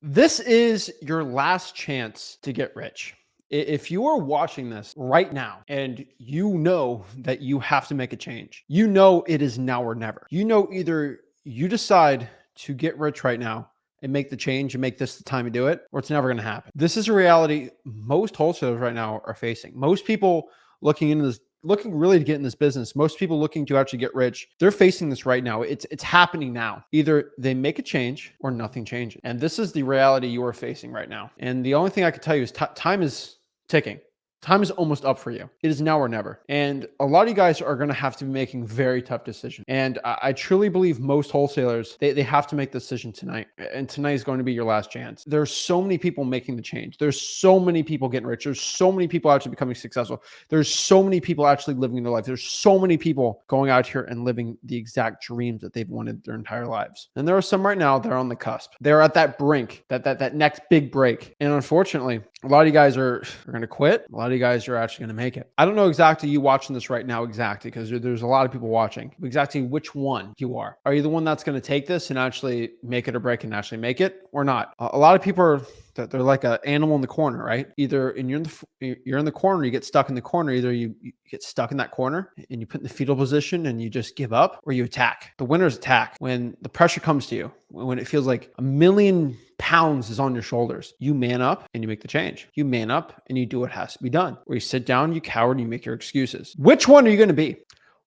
This is your last chance to get rich. If you are watching this right now and you know that you have to make a change, you know it is now or never. You know either you decide to get rich right now and make the change and make this the time to do it, or it's never going to happen. This is a reality most wholesalers right now are facing. Most people looking into this, looking really to get in this business, most people looking to actually get rich, they're facing this right now. It's happening now. Either they make a change or nothing changes. And this is the reality you are facing right now. And the only thing I can tell you is time is ticking. Time is almost up for you. It is now or never. And a lot of you guys are going to have to be making very tough decisions. And I truly believe most wholesalers, they have to make the decision tonight. And tonight is going to be your last chance. There's so many people making the change. There's so many people getting rich. There's so many people actually becoming successful. There's so many people actually living their life. There's so many people going out here and living the exact dreams that they've wanted their entire lives. And there are some right now that are on the cusp. They're at that brink, that next big break. And unfortunately, a lot of you guys are going to quit. A lot of you guys are actually going to make it. I don't know exactly you watching this right now exactly, because there's a lot of people watching, exactly which one you are. Are you the one that's going to take this and actually make it or break and actually make it, or not? A lot of people are, they're like an animal in the corner, right? Either you're in the corner, you get stuck in the corner. Either you get stuck in that corner and you put in the fetal position and you just give up, or you attack. The winners attack. When the pressure comes to you, when it feels like 1,000,000 pounds is on your shoulders, you man up and you make the change. You man up and you do what has to be done. Or you sit down, you cower, and you make your excuses. Which one are you going to be?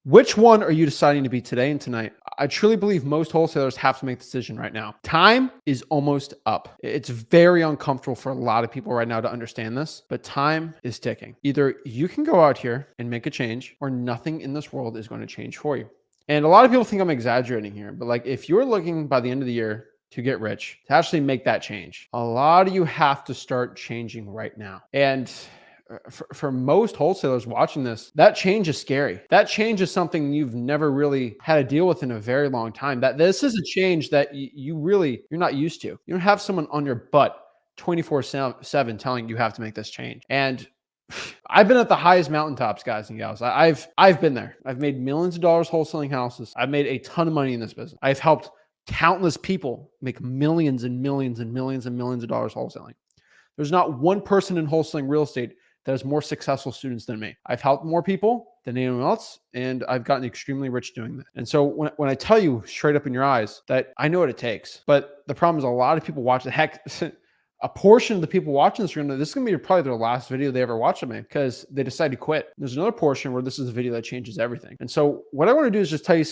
Which one are you deciding to be today and tonight? I truly believe most wholesalers have to make the decision right now. Time is almost up. It's very uncomfortable for a lot of people right now to understand this, but time is ticking. Either you can go out here and make a change, or nothing in this world is going to change for you. And a lot of people think I'm exaggerating here, but like, if you're looking by the end of the year to get rich, to actually make that change, a lot of you have to start changing right now. And for most wholesalers watching this, that change is scary. That change is something you've never really had to deal with in a very long time. That this is a change that you're not used to. You don't have someone on your butt 24/7 telling you have to make this change. And I've been at the highest mountaintops, guys and gals. I've been there. I've made millions of dollars wholesaling houses. I've made a ton of money in this business. I've helped countless people make millions and millions and millions and millions of dollars wholesaling. There's not one person in wholesaling real estate that has more successful students than me. I've helped more people than anyone else, and I've gotten extremely rich doing this. And so when I tell you straight up in your eyes that I know what it takes, but the problem is a lot of people watch the heck. A portion of the people watching this this is going to be probably their last video they ever watch of me, because they decide to quit. There's another portion where this is a video that changes everything. And so what I want to do is just tell you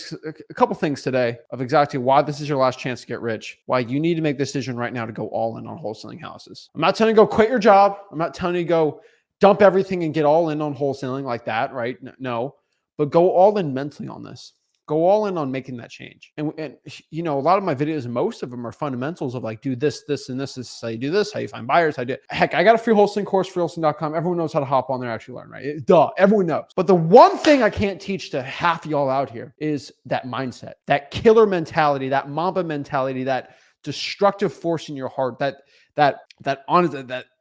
a couple things today of exactly why this is your last chance to get rich, why you need to make the decision right now to go all in on wholesaling houses. I'm not telling you to go quit your job. I'm not telling you to go dump everything and get all in on wholesaling like that, right? No, but go all in mentally on this. Go all in on making that change. And you know, a lot of my videos, most of them are fundamentals of like, do this, this, and this. This is how you do this, how you find buyers, how you do it. Heck, I got a free wholesaling course, freewholesaling.com. Everyone knows how to hop on there and actually learn, right? Duh, everyone knows. But the one thing I can't teach to half y'all out here is that mindset, that killer mentality, that Mamba mentality, that destructive force in your heart, that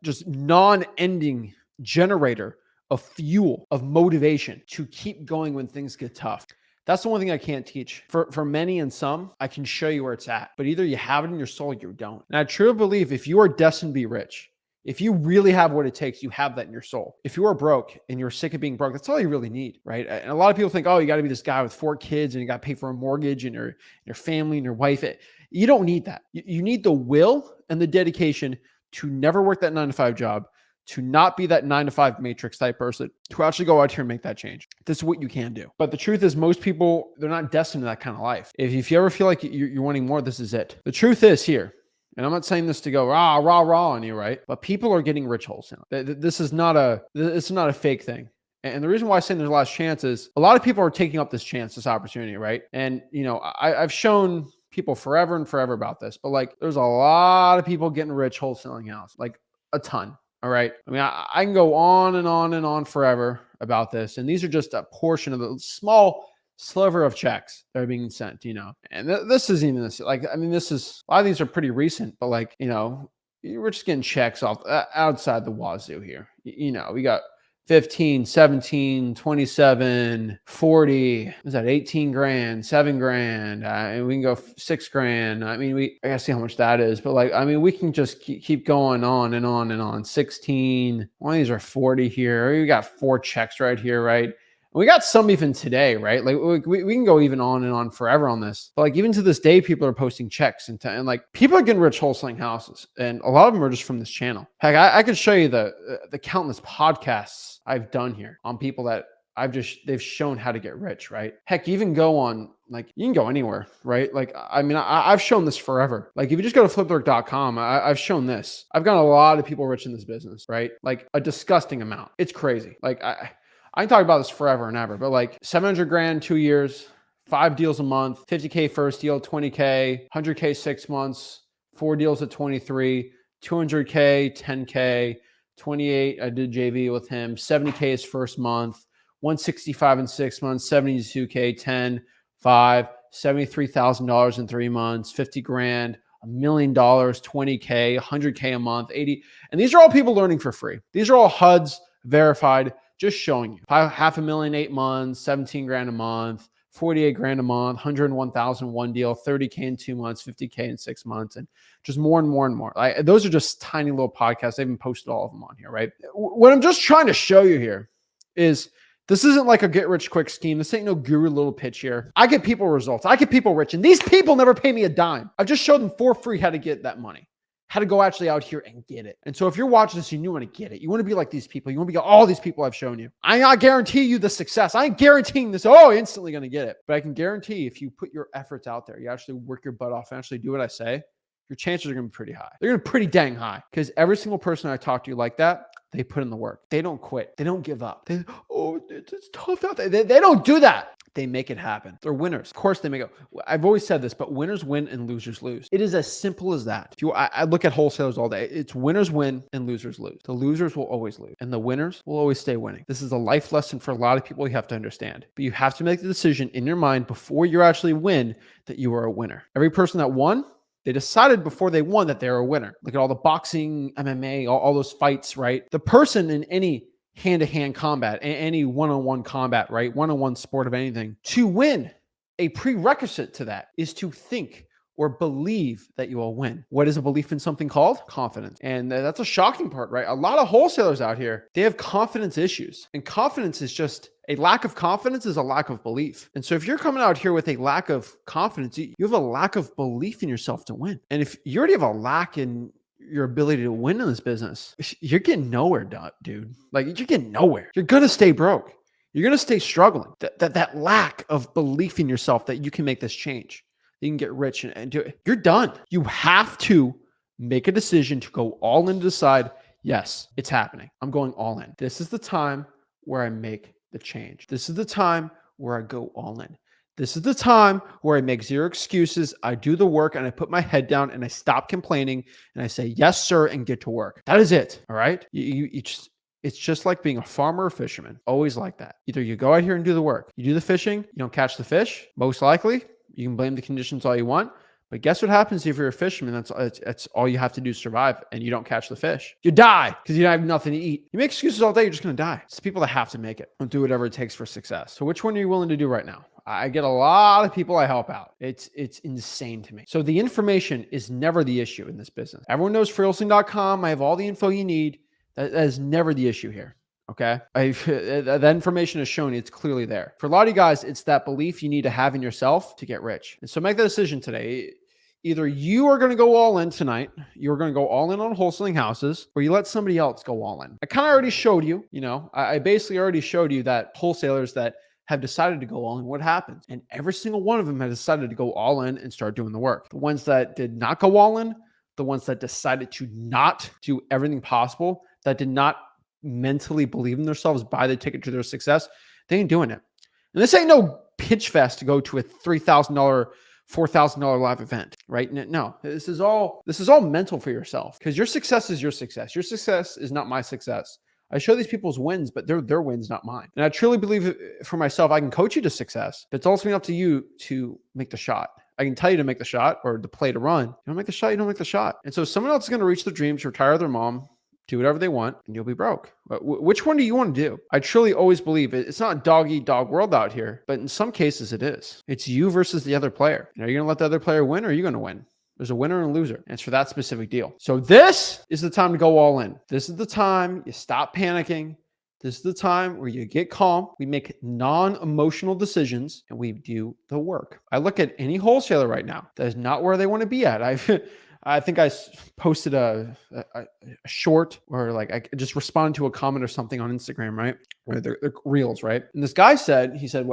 just non-ending generator of fuel, of motivation to keep going when things get tough. That's the one thing I can't teach. For many and some, I can show you where it's at. But either you have it in your soul or you don't. And I truly believe if you are destined to be rich, if you really have what it takes, you have that in your soul. If you are broke and you're sick of being broke, that's all you really need, right? And a lot of people think, oh, you got to be this guy with 4 kids and you got to pay for a mortgage and your family and your wife. You don't need that. You need the will and the dedication to never work that 9-to-5 job, to not be that 9-to-5 matrix type person, to actually go out here and make that change. This is what you can do. But the truth is, most people, they're not destined to that kind of life. If you ever feel like you're wanting more, this is it. The truth is here, and I'm not saying this to go rah on you, right? But people are getting rich wholesale. This is not a fake thing. And the reason why I'm saying there's a last chance is a lot of people are taking up this chance, this opportunity, right? And you know, I've shown people forever and forever about this, but like, there's a lot of people getting rich wholesaling house, like a ton. All right. I mean, I can go on and on and on forever about this. And these are just a portion of the small sliver of checks that are being sent, you know, and this isn't even this. Like, I mean, this is, a lot of these are pretty recent, but like, you know, we're just getting checks off outside the wazoo here. You know, we got 15, 17, 27, 40, is that 18 grand, 7 grand, and we can go 6 grand. I mean, I gotta see how much that is, but like, I mean, we can just keep going on and on and on. 16, one of these are 40 here. We got 4 checks right here, right? We got some even today, right? Like we can go even on and on forever on this. But like even to this day, people are posting checks and like people are getting rich wholesaling houses, and a lot of them are just from this channel. Heck, I could show you the countless podcasts I've done here on people that they've shown how to get rich, right? Heck, you even go on, like, you can go anywhere, right? Like, I mean, I've shown this forever. Like, if you just go to flipbook.com, I've shown this. I've gotten a lot of people rich in this business, right? Like a disgusting amount. It's crazy. Like I can talk about this forever and ever, but like 700 grand, 2 years, 5 deals a month, 50K first deal, 20K, 100K 6 months, 4 deals at 23, 200K, 10K, 28. I did JV with him. 70K his first month, 165 in 6 months, 72K, 10, 5, $73,000 in 3 months, 50 grand, $1 million, 20K, 100K a month, 80. And these are all people learning for free. These are all HUDs verified, just showing you. $500,000, 8 months, 17 grand a month, 48 grand a month, 101,000 one deal, 30K in 2 months, 50K in 6 months, and just more and more and more. Those are just tiny little podcasts. I haven't posted all of them on here, right? What I'm just trying to show you here is this isn't like a get rich quick scheme. This ain't no guru little pitch here. I get people results. I get people rich, and these people never pay me a dime. I've just showed them for free how to get that money, how to go actually out here and get it. And so if you're watching this and you want to get it, you want to be like these people, you want to be like all these people I've shown you. I not guarantee you the success. I ain't guaranteeing this, instantly going to get it. But I can guarantee if you put your efforts out there, you actually work your butt off and actually do what I say, your chances are going to be pretty high. They're going to be pretty dang high, because every single person I talk to like that, they put in the work. They don't quit. They don't give up. It's tough out there. They don't do that. They make it happen. They're winners. Of course, they make it. I've always said this, but winners win and losers lose. It is as simple as that. I look at wholesalers all day. It's winners win and losers lose. The losers will always lose, and the winners will always stay winning. This is a life lesson for a lot of people you have to understand. But you have to make the decision in your mind before you actually win that you are a winner. Every person that won, they decided before they won that they're a winner. Look at all the boxing, MMA, all those fights, right? The person in any hand-to-hand combat, any one-on-one combat, right? One-on-one sport of anything, to win, a prerequisite to that is to think or believe that you will win. What is a belief in something called? Confidence. And that's a shocking part, right? A lot of wholesalers out here, they have confidence issues. And confidence is just a lack of confidence is a lack of belief. And so if you're coming out here with a lack of confidence, you have a lack of belief in yourself to win. And if you already have a lack in your ability to win in this business, you're getting nowhere, dude. Like, you're getting nowhere. You're going to stay broke. You're going to stay struggling. That lack of belief in yourself that you can make this change, you can get rich and do it. You're done. You have to make a decision to go all in, to decide, yes, it's happening. I'm going all in. This is the time where I make the change. This is the time where I go all in. This is the time where I make zero excuses. I do the work and I put my head down and I stop complaining and I say, yes, sir, and get to work. That is it. All right. It's just like being a farmer or fisherman. Always like that. Either you go out here and do the work. You do the fishing. You don't catch the fish. Most likely, you can blame the conditions all you want. But guess what happens if you're a fisherman? That's all you have to do to survive, and you don't catch the fish. You die because you don't have nothing to eat. You make excuses all day, you're just going to die. It's the people that have to make it and do whatever it takes for success. So which one are you willing to do right now? I get a lot of people I help out. It's insane to me. So the information is never the issue in this business. Everyone knows freehousing.com. I have all the info you need. That is never the issue here. Okay. That information is shown. It's clearly there. For a lot of you guys, it's that belief you need to have in yourself to get rich. And so make the decision today. Either you are going to go all in tonight, you're going to go all in on wholesaling houses, or you let somebody else go all in. I kind of already showed you, I basically already showed you that wholesalers that have decided to go all in, what happens? And every single one of them has decided to go all in and start doing the work. The ones that did not go all in, the ones that decided to not do everything possible, that did not mentally believe in themselves, buy the ticket to their success, they ain't doing it. And this ain't no pitch fest to go to a $3,000, $4,000 live event, right? No, this is all mental for yourself, because your success is your success. Your success is not my success. I show these people's wins, but they're their wins, not mine. And I truly believe for myself, I can coach you to success, but it's ultimately up to you to make the shot. I can tell you to make the shot or the play to run. You don't make the shot, you don't make the shot. And so someone else is going to reach their dreams, retire their mom, do whatever they want, and you'll be broke. Which one do you want to do? I truly always believe it's not a dog eat dog world out here, but in some cases it is. It's you versus the other player. Are you going to let the other player win, or are you going to win? There's a winner and a loser. And it's for that specific deal. So this is the time to go all in. This is the time you stop panicking. This is the time where you get calm. We make non-emotional decisions and we do the work. I look at any wholesaler right now that is not where they want to be at. I think I posted a short, or like I just responded to a comment or something on Instagram, right? Where they're reels, right? And this guy said, he said,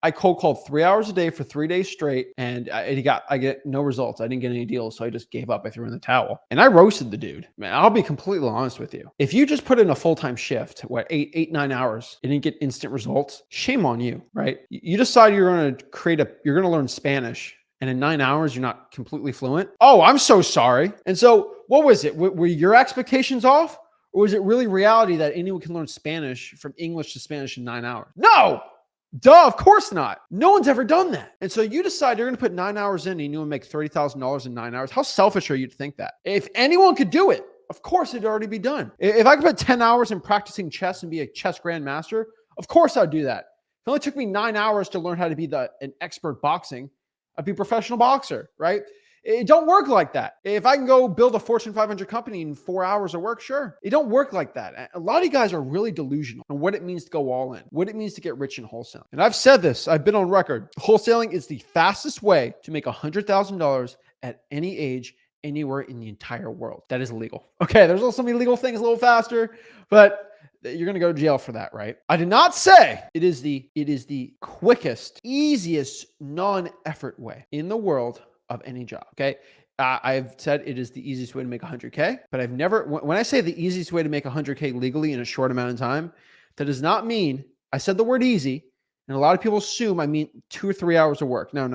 I cold called 3 hours a day for 3 days straight, and I get no results. I didn't get any deals, so I just gave up. I threw in the towel, and I roasted the dude. Man, I'll be completely honest with you. If you just put in a full-time shift, what, 9 hours, and didn't get instant results, shame on you, right? You decide you're going to you're going to learn Spanish, and in 9 hours you're not completely fluent. Oh, I'm so sorry. And so, what was it? Were your expectations off, or was it really reality that anyone can learn Spanish from English to Spanish in 9 hours? No. Duh, of course not. No one's ever done that. And so you decide you're going to put 9 hours in and you want to make $30,000 in 9 hours. How selfish are you to think that? If anyone could do it, of course it'd already be done. If I could put 10 hours in practicing chess and be a chess grandmaster, of course I'd do that. It only took me 9 hours to learn how to be an expert boxing. I'd be a professional boxer, right? It don't work like that. If I can go build a Fortune 500 company in 4 hours of work, sure. It don't work like that. A lot of you guys are really delusional on what it means to go all in, what it means to get rich in wholesaling. And I've said this, I've been on record. Wholesaling is the fastest way to make $100,000 at any age, anywhere in the entire world. That is illegal. Okay, there's also some illegal things a little faster, but you're going to go to jail for that, right? I did not say it is the quickest, easiest, non-effort way in the world of any job. Okay. I've said it is the easiest way to make 100K, but I've never, when I say the easiest way to make 100K legally in a short amount of time, that does not mean, I said the word easy, and a lot of people assume I mean 2 or 3 hours of work. No.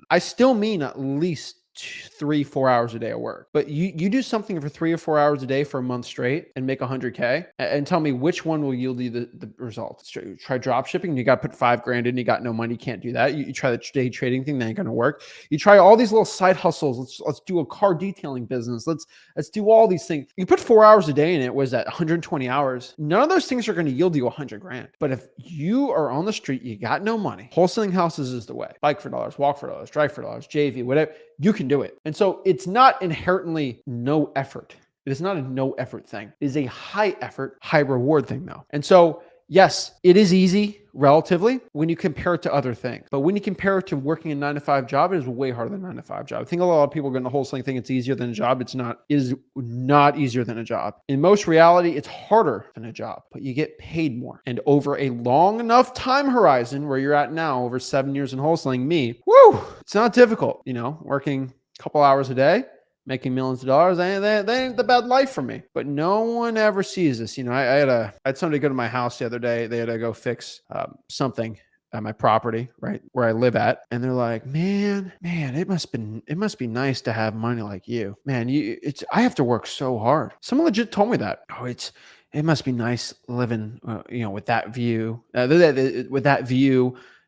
I still mean at least 3-4 hours a day of work. But you do something for 3 or 4 hours a day for a month straight and make 100K, and tell me which one will yield you the results. Try drop shipping. You got to put $5,000 in. You got no money. You can't do that. You try the day trading thing. That ain't going to work. You try all these little side hustles. Let's do a car detailing business. Let's do all these things. You put 4 hours a day in it. Was that 120 hours? None of those things are going to yield you $100,000. But if you are on the street, you got no money. Wholesaling houses is the way. Bike for dollars, walk for dollars, drive for dollars, JV, whatever. You can do it. And so it's not inherently no effort. It is not a no effort thing. It is a high effort, high reward thing though. And so yes, it is easy relatively when you compare it to other things. But when you compare it to working a 9-to-5 job, it is way harder than a 9-to-5 job. I think a lot of people get in the wholesaling thing, it's easier than a job. It is not easier than a job. In most reality, it's harder than a job, but you get paid more. And over a long enough time horizon where you're at now, over 7 years in wholesaling, it's not difficult, working a couple hours a day, making millions of dollars. That ain't the bad life for me. But no one ever sees this. I had somebody go to my house the other day. They had to go fix something at my property, right where I live at, and they're like, "Man, it must be nice to have money like you, man. I have to work so hard." Someone legit told me that. Oh, it must be nice living, with that view,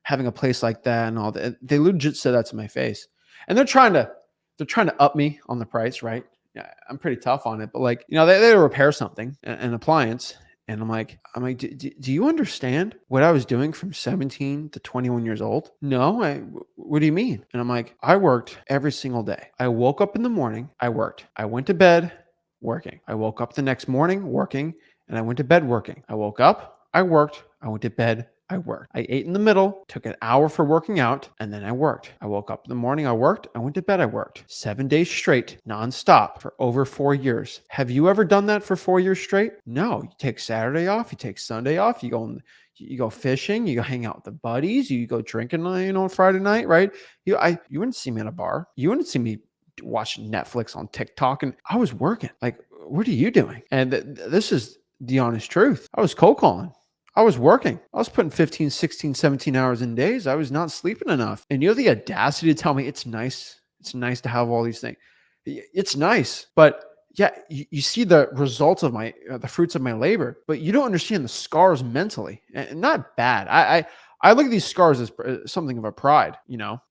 having a place like that and all that. They legit said that to my face, and they're trying to up me on the price, right? Yeah, I'm pretty tough on it, but they repair something, an appliance, and I'm like, do you understand what I was doing from 17 to 21 years old? No, what do you mean? And I'm like, I worked every single day. I woke up in the morning, I worked. I went to bed working. I woke up the next morning working, and I went to bed working. I woke up, I worked, I went to bed, I worked. I ate in the middle, took an hour for working out, and then I worked. I woke up in the morning, I worked, I went to bed, I worked. 7 days straight, nonstop, for over 4 years. Have you ever done that for 4 years straight? No. You take Saturday off, you take Sunday off, you go fishing, you go hang out with the buddies, you go drinking, on Friday night, right? You wouldn't see me in a bar. You wouldn't see me watching Netflix on TikTok, and I was working. Like, what are you doing? And this is the honest truth. I was cold calling. I was working. I was putting 15, 16, 17 hours in days. I was not sleeping enough. And you have the audacity to tell me it's nice. It's nice to have all these things. It's nice. But yeah, you see the results of the fruits of my labor, but you don't understand the scars mentally. And not bad. I look at these scars as something of a pride,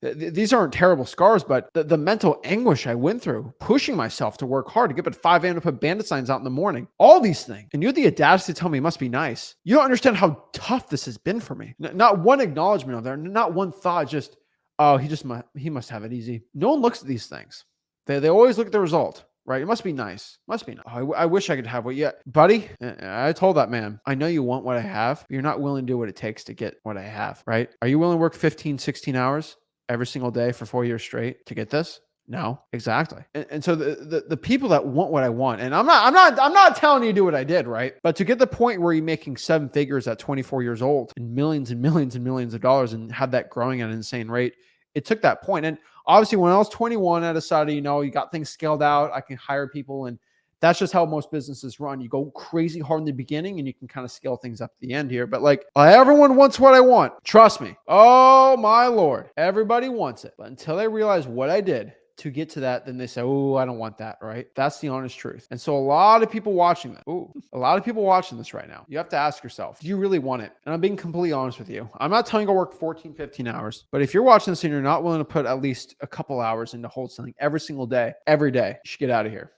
These aren't terrible scars, but the mental anguish I went through, pushing myself to work hard to get up at 5 a.m. to put bandit signs out in the morning, all these things. And you have the audacity to tell me it must be nice. You don't understand how tough this has been for me. Not one acknowledgement of there, not one thought, just, oh, he must have it easy. No one looks at these things. They always look at the result. Right? It must be nice. Must be nice. I wish I could have what you, buddy. I told that man, I know you want what I have, but you're not willing to do what it takes to get what I have, right? Are you willing to work 15, 16 hours every single day for 4 years straight to get this? No, exactly. And so the people that want what I want, and I'm not telling you to do what I did, right? But to get the point where you're making 7 figures at 24 years old and millions and millions and millions of dollars and have that growing at an insane rate, it took that point. And obviously, when I was 21, I decided, you got things scaled out. I can hire people. And that's just how most businesses run. You go crazy hard in the beginning and you can kind of scale things up at the end here. But like, everyone wants what I want. Trust me. Oh, my Lord. Everybody wants it. But until they realize what I did to get to that, then they say, oh, I don't want that, right? That's the honest truth. And so a lot of people watching this right now, you have to ask yourself, do you really want it? And I'm being completely honest with you. I'm not telling you to work 14, 15 hours, but if you're watching this and you're not willing to put at least a couple hours into wholesaling every single day, every day, you should get out of here.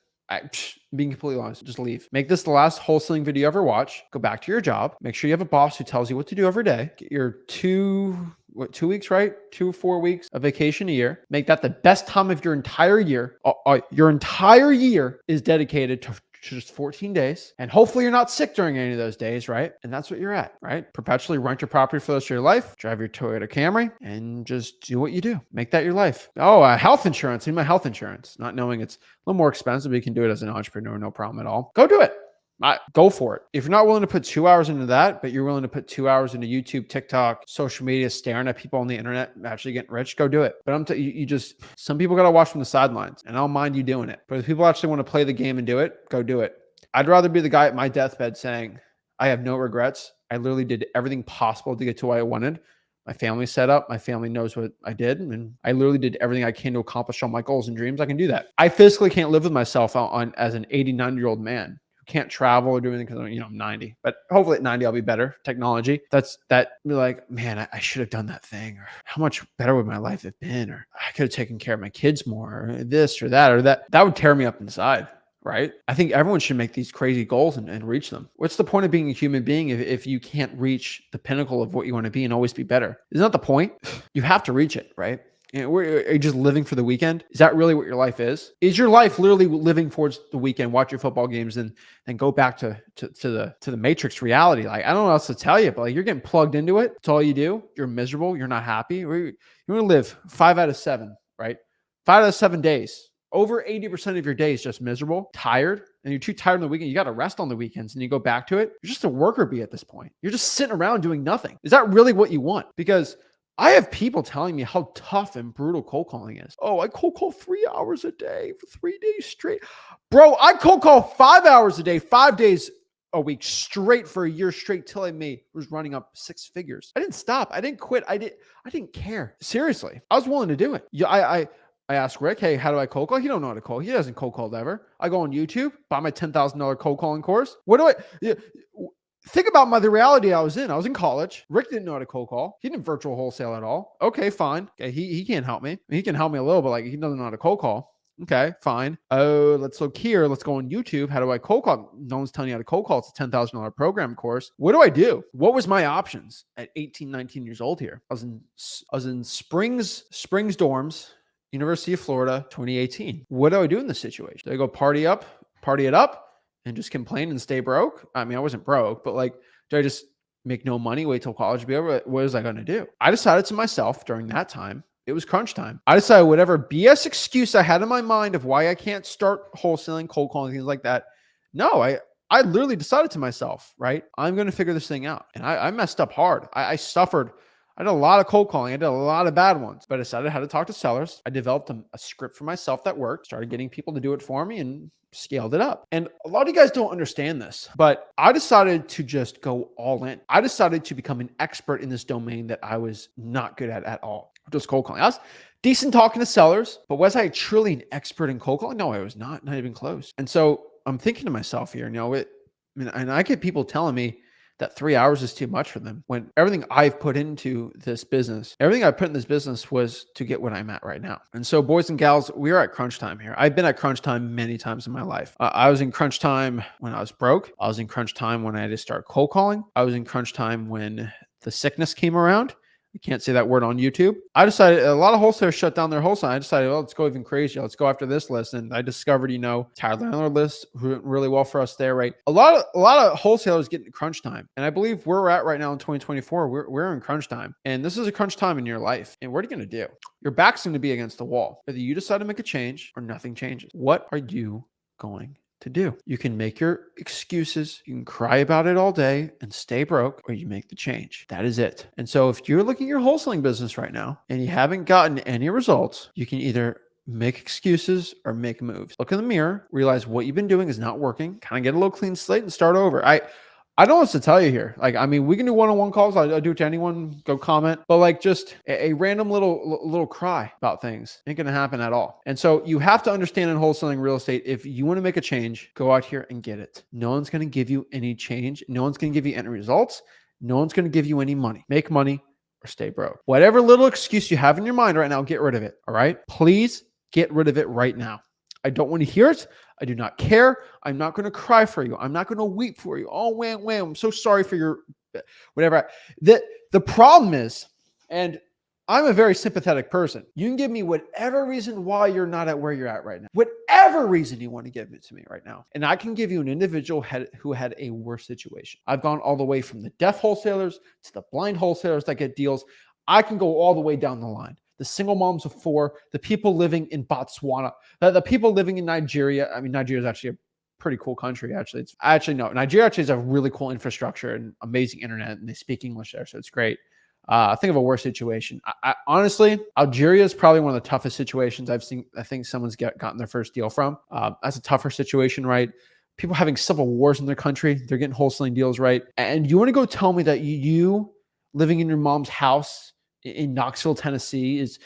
Being completely honest, just leave. Make this the last wholesaling video you ever watch. Go back to your job. Make sure you have a boss who tells you what to do every day. Get your 2 weeks, right? 4 weeks of vacation a year. Make that the best time of your entire year. Your entire year is dedicated to just 14 days. And hopefully you're not sick during any of those days, right? And that's what you're at, right? Perpetually rent your property for the rest of your life, drive your Toyota Camry, and just do what you do. Make that your life. Oh, health insurance. I need my health insurance. Not knowing it's a little more expensive, but you can do it as an entrepreneur, no problem at all. Go do it. Go for it. If you're not willing to put 2 hours into that, but you're willing to put 2 hours into YouTube, TikTok, social media, staring at people on the internet, actually getting rich, go do it. But some people got to watch from the sidelines, and I don't mind you doing it. But if people actually want to play the game and do it, go do it. I'd rather be the guy at my deathbed saying, I have no regrets. I literally did everything possible to get to what I wanted. My family's set up. My family knows what I did. And I literally did everything I can to accomplish all my goals and dreams. I can do that. I physically can't live with myself as an 89-year-old man. Can't travel or do anything because I'm 90, but hopefully at 90 I'll be better. Technology, be like, man, I should have done that thing, or how much better would my life have been, or I could have taken care of my kids more, or this or that. That would tear me up inside, right? I think everyone should make these crazy goals and reach them. What's the point of being a human being if you can't reach the pinnacle of what you want to be and always be better? Isn't that the point? You have to reach it, right? Are you just living for the weekend? Is that really what your life is? Is your life literally living towards the weekend, watch your football games, and then go back to the matrix reality? Like, I don't know what else to tell you, but like, you're getting plugged into it. It's all you do. You're miserable. You're not happy. You want to live 5 out of 7, right? 5 out of 7 days. Over 80% of your day is just miserable, tired, and you're too tired on the weekend. You got to rest on the weekends and you go back to it. You're just a worker bee at this point. You're just sitting around doing nothing. Is that really what you want? Because I have people telling me how tough and brutal cold calling is. Oh, I cold call 3 hours a day for 3 days straight. Bro, I cold call 5 hours a day, 5 days a week straight for a year straight till was running up 6 figures. I didn't stop. I didn't quit. I didn't care. Seriously. I was willing to do it. Yeah, I asked Rick, hey, how do I cold call? He don't know how to call. He hasn't cold called ever. I go on YouTube, buy my $10,000 cold calling course. Think about the reality I was in. I was in college. Rick didn't know how to cold call. He didn't virtual wholesale at all. Okay, fine. Okay, he can't help me. He can help me a little, but like, he doesn't know how to cold call. Okay, fine. Oh, let's look here. Let's go on YouTube. How do I cold call? No one's telling you how to cold call. It's a $10,000 program course. What do I do? What was my options at 18, 19 years old here? I was in Springs dorms, University of Florida, 2018. What do I do in this situation? Do I go party it up? And just complain and stay broke? I mean, I wasn't broke, but like, do I just make no money, wait till college to be over? What was I going to do? I decided to myself during that time, it was crunch time. I decided whatever BS excuse I had in my mind of why I can't start wholesaling, cold calling, things like that. No, I literally decided to myself, right? I'm going to figure this thing out. And I messed up hard. I suffered. I did a lot of cold calling. I did a lot of bad ones, but I decided how to talk to sellers. I developed a script for myself that worked, started getting people to do it for me, and scaled it up. And a lot of you guys don't understand this, but I decided to just go all in. I decided to become an expert in this domain that I was not good at all. Just cold calling. I was decent talking to sellers, but was I truly an expert in cold calling? No, I was not even close. And so I'm thinking to myself here, and I get people telling me that 3 hours is too much for them when everything I've put into this business, everything I put in this business was to get what I'm at right now. And so, boys and gals, we are at crunch time here. I've been at crunch time many times in my life. I was in crunch time when I was broke. I was in crunch time when I had to start cold calling. I was in crunch time when the sickness came around. You can't say that word on YouTube. I decided a lot of wholesalers shut down their wholesale. I decided, well, let's go even crazier. Let's go after this list. And I discovered, Tyler Landlord list went really well for us there, right? A lot of wholesalers get into crunch time. And I believe where we're at right now in 2024, we're in crunch time. And this is a crunch time in your life. And what are you going to do? Your back's going to be against the wall. Whether you decide to make a change or nothing changes. What are you going to do? You can make your excuses, you can cry about it all day and stay broke, or you make the change. That is it. And so if you're looking at your wholesaling business right now and you haven't gotten any results, you can either make excuses or make moves. Look in the mirror, realize what you've been doing is not working, kind of get a little clean slate and start over. I don't know what to tell you here. We can do one-on-one calls. I do it to anyone, go comment, but just a random little cry about things ain't going to happen at all. And so you have to understand in wholesaling real estate, if you want to make a change, go out here and get it. No one's going to give you any change. No one's going to give you any results. No one's going to give you any money. Make money or stay broke. Whatever little excuse you have in your mind right now, get rid of it. All right? Please get rid of it right now. I don't want to hear it. I do not care. I'm not going to cry for you. I'm not going to weep for you. Oh, wham, wham. I'm so sorry for your whatever. The problem is, and I'm a very sympathetic person. You can give me whatever reason why you're not at where you're at right now. Whatever reason you want to give it to me right now. And I can give you an individual who had a worse situation. I've gone all the way from the deaf wholesalers to the blind wholesalers that get deals. I can go all the way down the line. The single moms of 4, the people living in Botswana, the people living in Nigeria. Nigeria is actually a pretty cool country. No, Nigeria actually has a really cool infrastructure and amazing internet, and they speak English there, so it's great. Think of a worse situation. Honestly, Algeria is probably one of the toughest situations I've seen. I think someone's gotten their first deal from. That's a tougher situation, right? People having civil wars in their country, they're getting wholesaling deals, right? And you want to go tell me that you living in your mom's house in Knoxville, Tennessee, is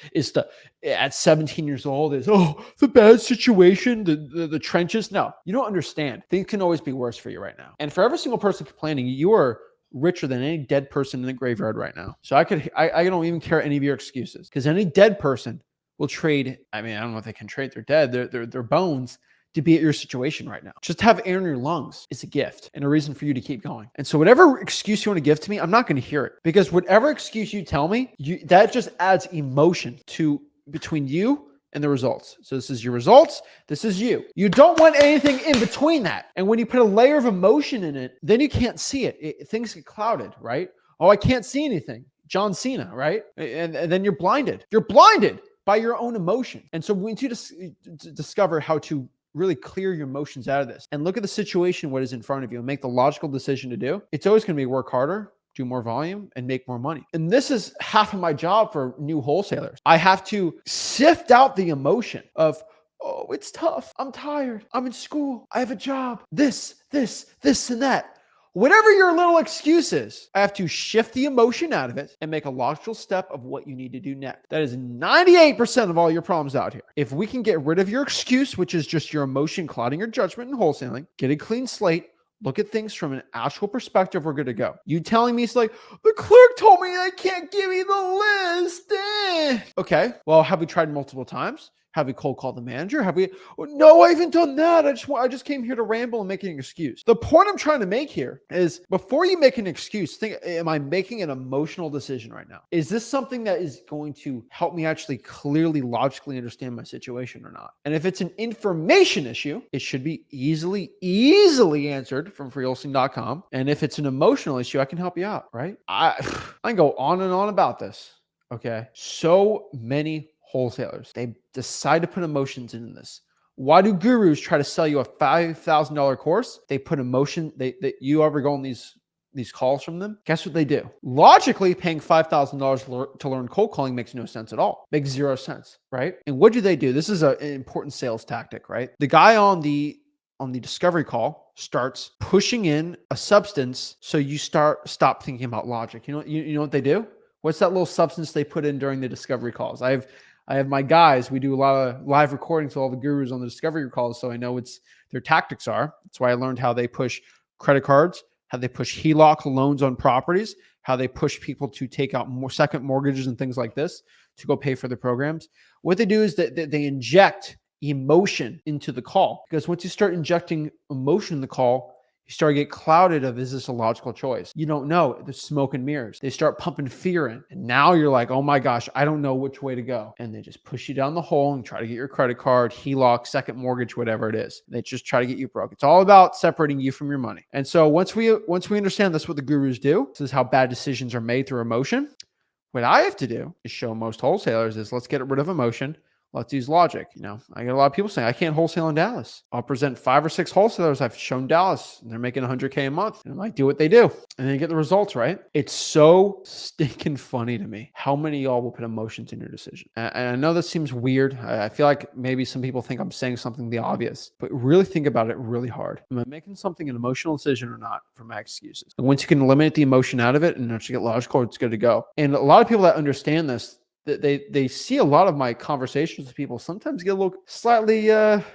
at 17 years old is the bad situation, the trenches. No, you don't understand. Things can always be worse for you right now. And for every single person complaining, you are richer than any dead person in the graveyard right now. So I don't even care any of your excuses, because any dead person will trade. I don't know if they can trade their dead, their bones, to be at your situation right now. Just to have air in your lungs is a gift and a reason for you to keep going. And so whatever excuse you want to give to me, I'm not going to hear it, because whatever excuse you tell me, that just adds emotion to between you and the results. So this is your results. This is you. You don't want anything in between that. And when you put a layer of emotion in it, then you can't see it. Things get clouded, right? Oh, I can't see anything. John Cena, right? And then you're blinded. You're blinded by your own emotion. And so we need to discover how to really clear your emotions out of this and look at the situation, what is in front of you, and make the logical decision to do. It's always going to be work harder, do more volume, and make more money. And this is half of my job for new wholesalers. I have to sift out the emotion of, oh, it's tough. I'm tired. I'm in school. I have a job. This, and that. Whatever your little excuse is, I have to shift the emotion out of it and make a logical step of what you need to do next. That is 98% of all your problems out here. If we can get rid of your excuse, which is just your emotion clouding your judgment in wholesaling, get a clean slate, look at things from an actual perspective, we're good to go. You telling me it's like, the clerk told me I can't give you the list. Okay, well, have we tried multiple times? Have we cold called the manager? No, I haven't done that. I just came here to ramble and make an excuse. The point I'm trying to make here is, before you make an excuse, think, am I making an emotional decision right now? Is this something that is going to help me actually clearly, logically understand my situation or not? And if it's an information issue, it should be easily answered from freewholesaling.com. And if it's an emotional issue, I can help you out, right? I can go on and on about this. Okay. So many wholesalers, they decide to put emotions into this. Why do gurus try to sell you a $5,000 course? They put emotion. You ever go on these calls from them? Guess what they do? Logically, paying $5,000 to learn cold calling makes no sense at all. Makes zero sense, right? And what do? This is an important sales tactic, right? The guy on the discovery call starts pushing in a substance, so you stop thinking about logic. You know what they do? What's that little substance they put in during the discovery calls? I have my guys, we do a lot of live recordings to all the gurus on the discovery calls, so I know their tactics are. That's why I learned how they push credit cards, how they push HELOC loans on properties, how they push people to take out more second mortgages and things like this to go pay for the programs. What they do is that they inject emotion into the call, because once you start injecting emotion in the call, you start to get clouded of, is this a logical choice? You don't know. There's smoke and mirrors. They start pumping fear in. And now you're like, oh my gosh, I don't know which way to go. And they just push you down the hole and try to get your credit card, HELOC, second mortgage, whatever it is. They just try to get you broke. It's all about separating you from your money. And so once we understand that's what the gurus do, this is how bad decisions are made through emotion. What I have to do is show most wholesalers is, let's get rid of emotion. Let's use logic. I get a lot of people saying, I can't wholesale in Dallas. I'll present 5 or 6 wholesalers I've shown Dallas, and they're making $100K a month. And I'm like, do what they do. And then you get the results, right? It's so stinking funny to me how many of y'all will put emotions in your decision. And I know this seems weird. I feel like maybe some people think I'm saying something the obvious, but really think about it really hard. Am I making something an emotional decision or not for my excuses? And once you can eliminate the emotion out of it and actually get logical, it's good to go. And a lot of people that understand this, they see a lot of my conversations with people sometimes get a little slightly,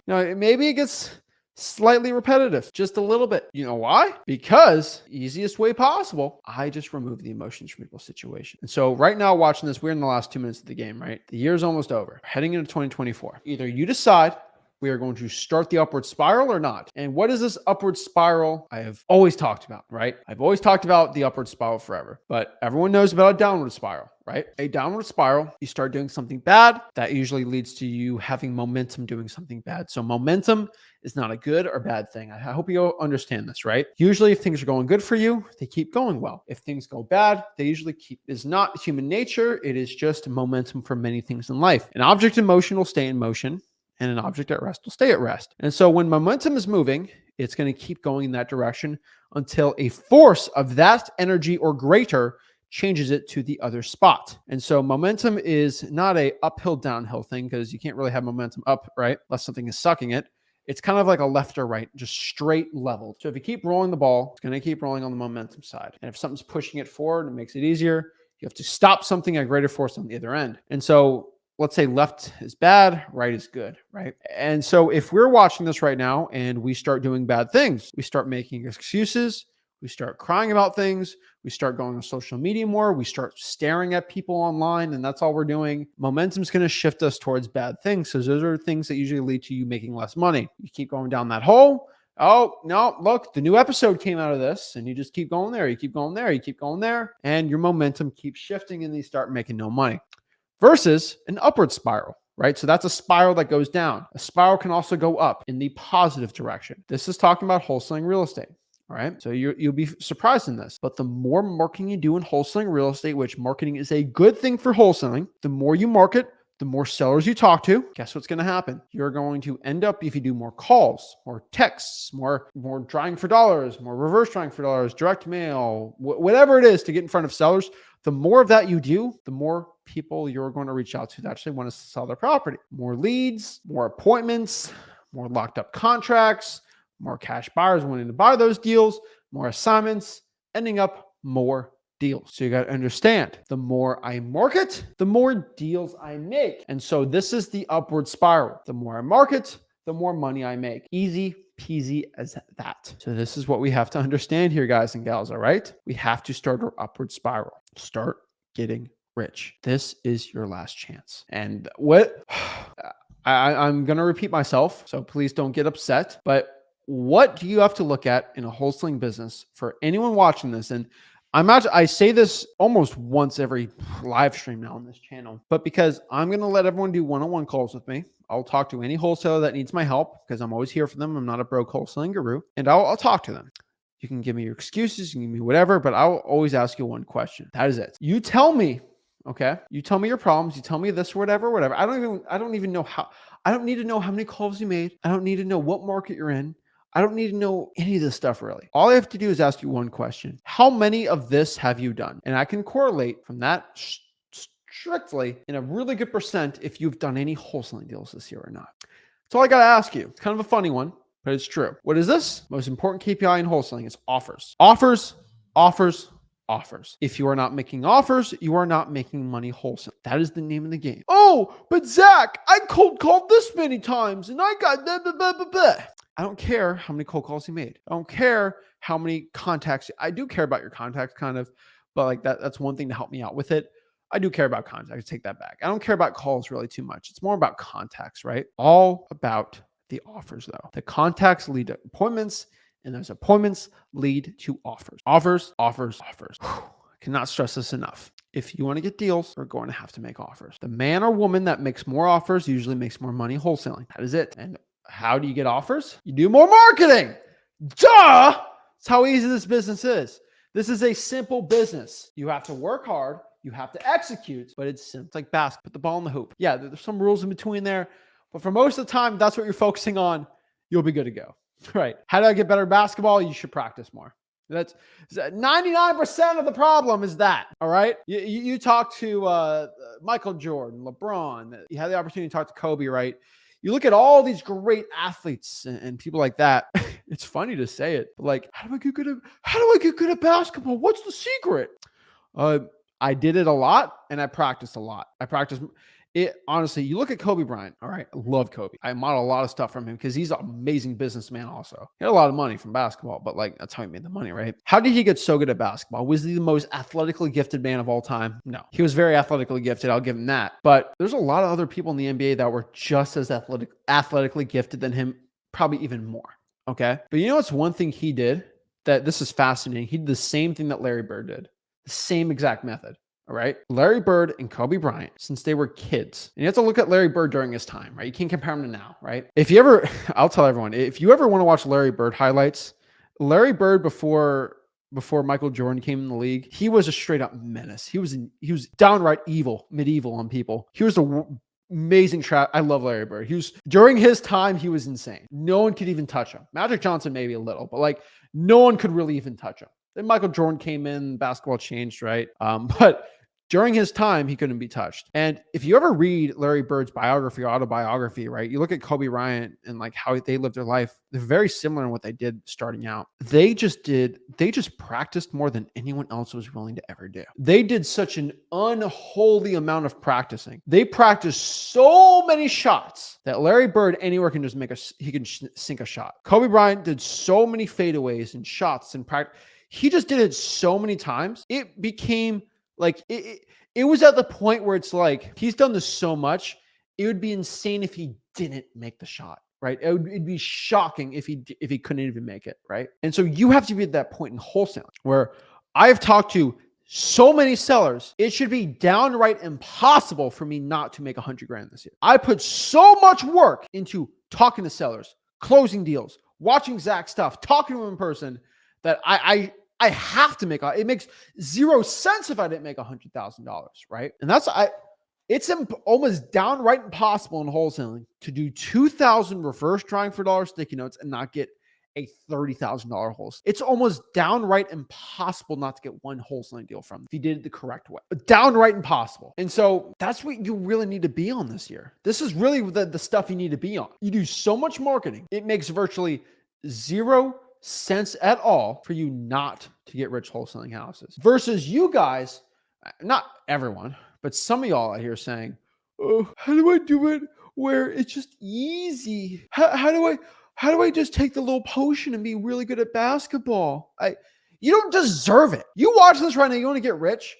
maybe it gets slightly repetitive, just a little bit. You know why? Because easiest way possible, I just remove the emotions from people's situation. And so right now watching this, we're in the last 2 minutes of the game, right? The year's almost over, heading into 2024. Either you decide we are going to start the upward spiral or not. And what is this upward spiral? I have always talked about, right? I've always talked about the upward spiral forever, but everyone knows about a downward spiral, right? A downward spiral, you start doing something bad, that usually leads to you having momentum doing something bad. So momentum is not a good or bad thing. I hope you understand this, right? Usually if things are going good for you, they keep going well. If things go bad, they usually keep. It's not human nature. It is just momentum for many things in life. An object in motion will stay in motion, and an object at rest will stay at rest. And so when momentum is moving, it's going to keep going in that direction until a force of that energy or greater changes it to the other spot. And so momentum is not a uphill downhill thing, because you can't really have momentum up, right? Unless something is sucking it. It's kind of like a left or right, just straight level. So if you keep rolling the ball, it's going to keep rolling on the momentum side. And if something's pushing it forward, it makes it easier. You have to stop something at greater force on the other end. And so let's say left is bad, right is good, right? And so if we're watching this right now and we start doing bad things, we start making excuses, we start crying about things, we start going on social media more, we start staring at people online, and that's all we're doing. Momentum's going to shift us towards bad things. So those are things that usually lead to you making less money. You keep going down that hole. Oh, no, look, the new episode came out of this, and you just keep going there. You keep going there. You keep going there, and your momentum keeps shifting, and you start making no money. Versus an upward spiral, right? So that's a spiral that goes down. A spiral can also go up in the positive direction. This is talking about wholesaling real estate, all right? So you'll be surprised in this, but the more marketing you do in wholesaling real estate, which marketing is a good thing for wholesaling, the more you market, the more sellers you talk to, guess what's going to happen? You're going to end up, if you do more calls, more texts, more drawing for dollars, more reverse drawing for dollars, direct mail, whatever it is to get in front of sellers, the more of that you do, the more people you're going to reach out to that actually want to sell their property. More leads, more appointments, more locked up contracts, more cash buyers wanting to buy those deals, more assignments, ending up more deals. So you got to understand, the more I market, the more deals I make. And so this is the upward spiral. The more I market, the more money I make. Easy peasy as that. So this is what we have to understand here, guys and gals, all right? We have to start our upward spiral. Start getting rich. This is your last chance. And what I'm going to repeat myself, so please don't get upset, but what do you have to look at in a wholesaling business for anyone watching this? And I say this almost once every live stream now on this channel, but because I'm going to let everyone do one-on-one calls with me. I'll talk to any wholesaler that needs my help because I'm always here for them. I'm not a broke wholesaling guru, and I'll talk to them. You can give me your excuses, you can give me whatever, but I'll always ask you one question. That is it. You tell me, okay? You tell me your problems. You tell me this or whatever. I don't even know how. I don't need to know how many calls you made. I don't need to know what market you're in. I don't need to know any of this stuff really. All I have to do is ask you one question. How many of this have you done? And I can correlate from that strictly in a really good percent if you've done any wholesaling deals this year or not. That's all I got to ask you. It's kind of a funny one, but it's true. What is this? Most important KPI in wholesaling is offers. Offers, offers, offers. If you are not making offers, you are not making money wholesale. That is the name of the game. Oh, but Zach, I cold called this many times and I got blah, blah, blah, blah, blah. I don't care how many cold calls he made. I don't care how many contacts. I do care about your contacts kind of, but like that's one thing to help me out with it. I do care about contacts. Take that back. I don't care about calls really too much. It's more about contacts, right? All about the offers though. The contacts lead to appointments, and those appointments lead to offers. Offers, offers, offers. Whew. Cannot stress this enough. If you want to get deals, you're going to have to make offers. The man or woman that makes more offers usually makes more money wholesaling. That is it. And how do you get offers? You do more marketing. Duh! That's how easy this business is. This is a simple business. You have to work hard. You have to execute, but it's simple. It's like basketball. Put the ball in the hoop. Yeah, there's some rules in between there, but for most of the time, that's what you're focusing on. You'll be good to go. Right. How do I get better at basketball? You should practice more. That's 99% of the problem is that. All right. You talk to Michael Jordan, LeBron. You have the opportunity to talk to Kobe, right? You look at all these great athletes and people like that. It's funny to say it, but like, how do I get good at basketball? What's the secret? I did it a lot and I practiced a lot. I practiced it. Honestly, you look at Kobe Bryant. All right. I love Kobe. I model a lot of stuff from him because he's an amazing businessman also. He had a lot of money from basketball, but like, that's how he made the money, right? How did he get so good at basketball? Was he the most athletically gifted man of all time? No. He was very athletically gifted. I'll give him that. But there's a lot of other people in the NBA that were just as athletically gifted than him, probably even more. Okay. But you know what's one thing he did that this is fascinating? He did the same thing that Larry Bird did. The same exact method. All right. Larry Bird and Kobe Bryant, since they were kids, and you have to look at Larry Bird during his time, right? You can't compare him to now, right? If you ever, I'll tell everyone, if you ever want to watch Larry Bird highlights, Larry Bird before Michael Jordan came in the league, he was a straight up menace. He was downright medieval on people. He was amazing trap. I love Larry Bird. During his time, he was insane. No one could even touch him. Magic Johnson, maybe a little, but like no one could really even touch him. Then Michael Jordan came in, basketball changed, right? But during his time, he couldn't be touched. And if you ever read Larry Bird's biography or autobiography, right, you look at Kobe Bryant and like how they lived their life, they're very similar in what they did starting out. They just practiced more than anyone else was willing to ever do. They did such an unholy amount of practicing. They practiced so many shots that Larry Bird anywhere can just sink a shot. Kobe Bryant did so many fadeaways and shots and practice. He just did it so many times. It became like it was at the point where it's like he's done this so much, it would be insane if he didn't make the shot, right? It'd be shocking if he couldn't even make it, right? And so you have to be at that point in wholesaling where I've talked to so many sellers, it should be downright impossible for me not to make $100,000 this year. I put so much work into talking to sellers, closing deals, watching Zach stuff, talking to him in person that I have to make it makes zero sense if I didn't make $100,000, right? And it's almost downright impossible in wholesaling to do 2,000 reverse drawing for dollar sticky notes and not get a $30,000 wholesale. It's almost downright impossible not to get one wholesaling deal from if you did it the correct way. Downright impossible. And so that's what you really need to be on this year. This is really the stuff you need to be on. You do so much marketing. It makes virtually zero sense at all for you not to get rich wholesaling houses versus you guys, not everyone, but some of y'all out here saying, oh, how do I do it where it's just easy? How do I just take the little potion and be really good at basketball? You don't deserve it. You watch this right now, you want to get rich.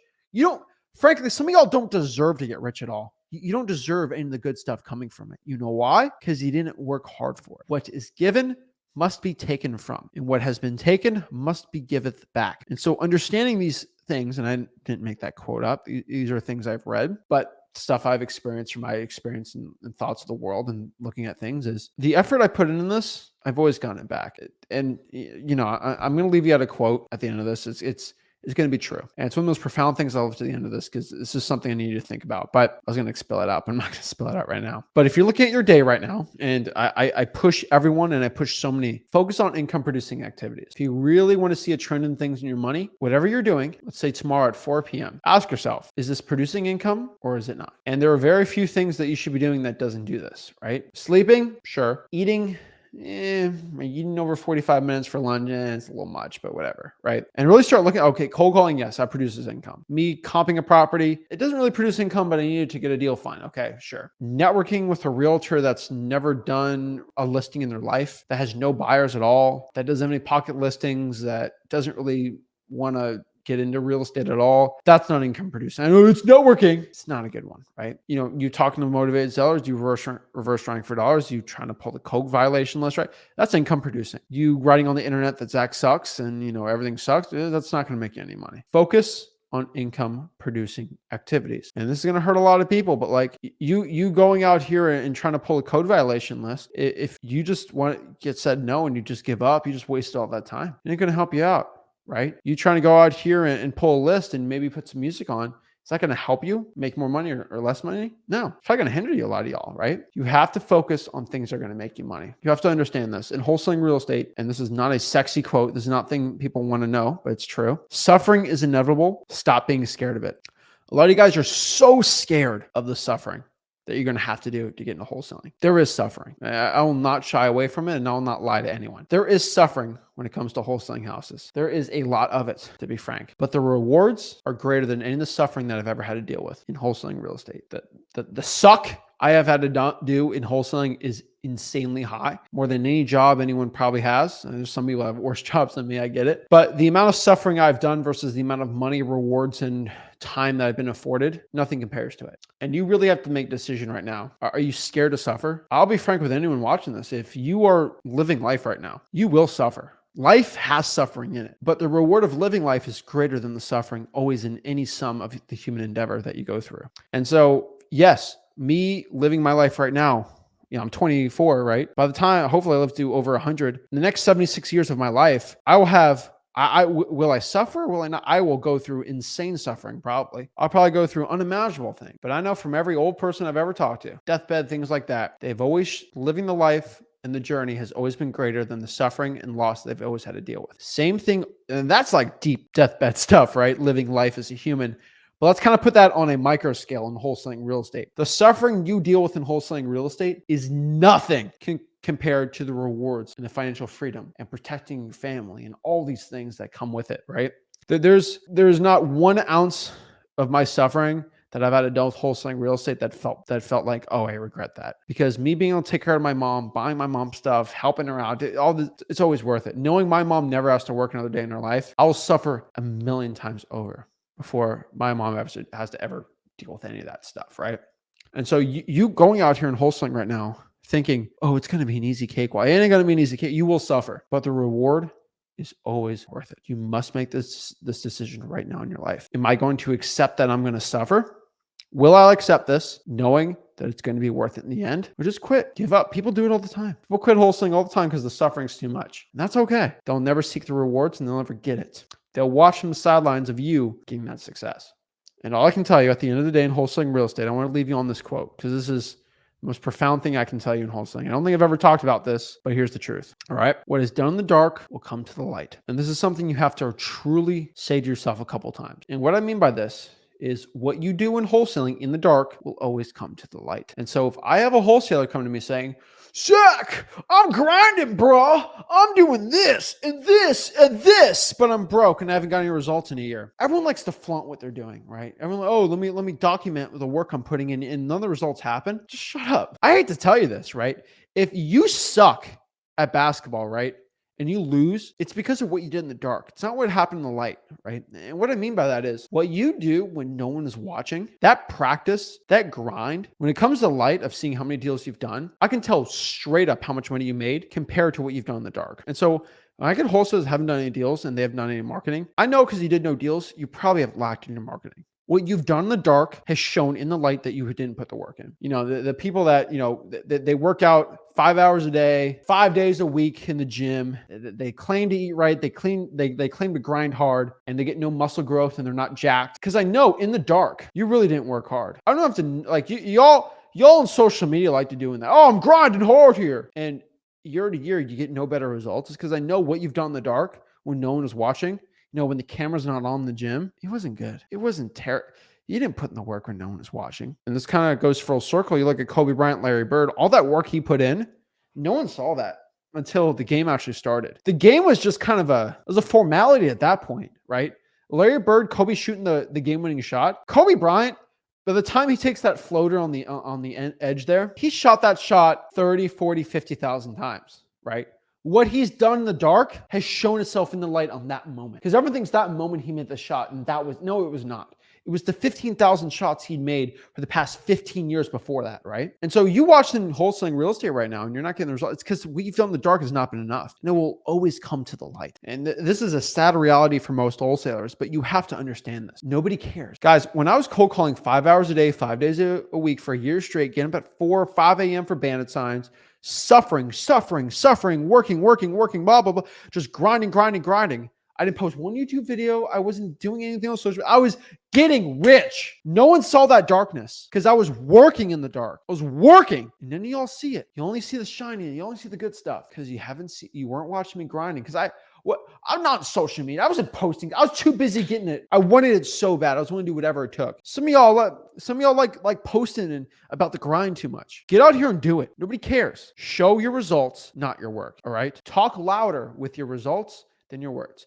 Frankly, some of y'all don't deserve to get rich at all. You don't deserve any of the good stuff coming from it. You know why? Because you didn't work hard for it. What is given must be taken from, and what has been taken must be giveth back. And so understanding these things, and I didn't make that quote up, these are things I've read, but stuff I've experienced from my experience and thoughts of the world and looking at things is the effort I put in this, I've always gotten it back. And, I'm going to leave you out a quote at the end of this. It's going to be true. And it's one of those profound things I'll leave to the end of this because this is something I need you to think about. But I was going to spell it out, but I'm not going to spell it out right now. But if you're looking at your day right now, and I push everyone and I push so many, focus on income producing activities. If you really want to see a trend in things in your money, whatever you're doing, let's say tomorrow at 4 p.m., ask yourself, is this producing income or is it not? And there are very few things that you should be doing that doesn't do this, right? Sleeping, sure. Eating, you eating over 45 minutes for lunch, it's a little much, but whatever, right? And really start looking, okay, cold calling, yes, that produces income. Me comping a property, it doesn't really produce income, but I needed to get a deal, fine. Okay, sure. Networking with a realtor that's never done a listing in their life, that has no buyers at all, that doesn't have any pocket listings, that doesn't really want to get into real estate at all, that's not income producing. I know it's not working. It's not a good one, right? You talking to motivated sellers, you reverse trying for dollars, you trying to pull the Coke violation list, right? That's income producing. You writing on the internet that Zach sucks and everything sucks, that's not going to make you any money. Focus on income producing activities. And this is going to hurt a lot of people, but like you going out here and trying to pull a code violation list, if you just want to get said no and you just give up, you just wasted all that time. It ain't going to help you out. Right? You trying to go out here and pull a list and maybe put some music on. Is that going to help you make more money or less money? No, it's probably going to hinder you, a lot of y'all, right? You have to focus on things that are going to make you money. You have to understand this. In wholesaling real estate, and this is not a sexy quote, this is not thing people want to know, but it's true. Suffering is inevitable. Stop being scared of it. A lot of you guys are so scared of the suffering that you're going to have to do to get into wholesaling. There is suffering. I will not shy away from it, and I will not lie to anyone. There is suffering when it comes to wholesaling houses. There is a lot of it, to be frank. But the rewards are greater than any of the suffering that I've ever had to deal with in wholesaling real estate. The suck I have had to do in wholesaling is insanely high, more than any job anyone probably has. And there's some people have worse jobs than me, I get it. But the amount of suffering I've done versus the amount of money, rewards, and time that I've been afforded, nothing compares to it. And you really have to make a decision right now. Are you scared to suffer? I'll be frank with anyone watching this. If you are living life right now, you will suffer. Life has suffering in it, but the reward of living life is greater than the suffering always in any sum of the human endeavor that you go through. And so, yes, me living my life right now, I'm 24, right? By the time, hopefully I live to over 100, in the next 76 years of my life, I will have, will I suffer? Will I not? I will go through insane suffering, probably. I'll probably go through unimaginable things. But I know from every old person I've ever talked to, deathbed, things like that, they've always, living the life and the journey has always been greater than the suffering and loss they've always had to deal with. Same thing, and that's like deep deathbed stuff, right? Living life as a human. But let's kind of put that on a micro scale in wholesaling real estate. The suffering you deal with in wholesaling real estate is nothing compared to the rewards and the financial freedom and protecting your family and all these things that come with it, right? There's not 1 ounce of my suffering that I've had to deal with wholesaling real estate that felt like, oh, I regret that. Because me being able to take care of my mom, buying my mom stuff, helping her out, it's always worth it. Knowing my mom never has to work another day in her life, I will suffer a million times over before my mom ever has to ever deal with any of that stuff, right? And so you going out here and wholesaling right now, thinking, oh, it's going to be an easy cake. Well, it ain't going to be an easy cake. You will suffer, but the reward is always worth it. You must make this decision right now in your life. Am I going to accept that I'm going to suffer? Will I accept this knowing that it's going to be worth it in the end? Or just quit, give up? People do it all the time. People quit wholesaling all the time because the suffering's too much. And that's okay. They'll never seek the rewards and they'll never get it. They'll watch from the sidelines of you getting that success. And all I can tell you at the end of the day in wholesaling real estate, I want to leave you on this quote because this is the most profound thing I can tell you in wholesaling. I don't think I've ever talked about this, but here's the truth. All right. What is done in the dark will come to the light. And this is something you have to truly say to yourself a couple times. And what I mean by this is what you do in wholesaling in the dark will always come to the light. And so if I have a wholesaler come to me saying, Zach, I'm grinding, bro. I'm doing this and this and this, but I'm broke and I haven't got any results in a year. Everyone likes to flaunt what they're doing, right? Everyone, oh, let me document the work I'm putting in and none of the results happen. Just shut up. I hate to tell you this, right? If you suck at basketball, right? And you lose, it's because of what you did in the dark. It's not what happened in the light, right? And what I mean by that is what you do when no one is watching, that practice, that grind, when it comes to the light of seeing how many deals you've done, I can tell straight up how much money you made compared to what you've done in the dark. And so when I get wholesalers haven't done any deals and they haven't done any marketing, I know because you did no deals, you probably have lacked in your marketing. What you've done in the dark has shown in the light that you didn't put the work in. You know, the people that, they work out 5 hours a day, 5 days a week in the gym. They claim to eat right. They claim to grind hard and they get no muscle growth and they're not jacked. Because I know in the dark, you really didn't work hard. I don't have to, like, y'all on social media like to doing that. Oh, I'm grinding hard here. And year to year, you get no better results. It's because I know what you've done in the dark when no one is watching. When the camera's not on in the gym, it wasn't good. It wasn't terrible. You didn't put in the work when no one was watching. And this kind of goes full circle. You look at Kobe Bryant, Larry Bird, all that work he put in, no one saw that. until the game actually started. The game was just kind of a formality at that point, right? Larry Bird, Kobe shooting the game-winning shot. Kobe Bryant, by the time he takes that floater on the edge there, he shot that shot 30, 40, 50,000 times, right? What he's done in the dark has shown itself in the light on that moment. Because everything's that moment he made the shot, and that was, no, it was not. It was the 15,000 shots he'd made for the past 15 years before that, right? And so you watch in wholesaling real estate right now and you're not getting the results. It's because what you've done in the dark has not been enough. And it will always come to the light. And this is a sad reality for most wholesalers, but you have to understand this. Nobody cares. Guys, when I was cold calling 5 hours a day, 5 days a week for a year straight, getting up at 4 or 5 a.m. for bandit signs, suffering, working, blah, blah, blah, just grinding. I didn't post one YouTube video. I wasn't doing anything on social. I was getting rich. No one saw that darkness because I was working in the dark. I was working. And then you all see it. You only see the shiny. You only see the good stuff because you weren't watching me grinding. Because I'm not on social media. I wasn't posting. I was too busy getting it. I wanted it so bad. I was willing to do whatever it took. Some of y'all like posting and about the grind too much. Get out here and do it. Nobody cares. Show your results, not your work. All right. Talk louder with your results than your words.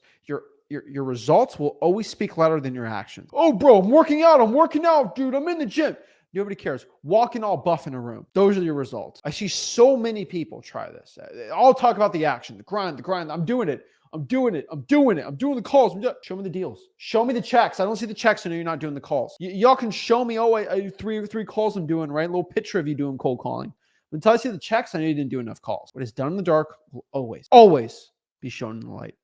Your results will always speak louder than your actions. Oh, bro, I'm working out, dude. I'm in the gym. Nobody cares. Walking all buff in a room. Those are your results. I see so many people try this. I'll talk about the action, the grind. I'm doing it. I'm doing the calls. Show me the deals. Show me the checks. I don't see the checks. I know you're not doing the calls. Y'all can show me, I three calls I'm doing, right? A little picture of you doing cold calling. Until I see the checks, I know you didn't do enough calls. What is done in the dark will always be shown in the light.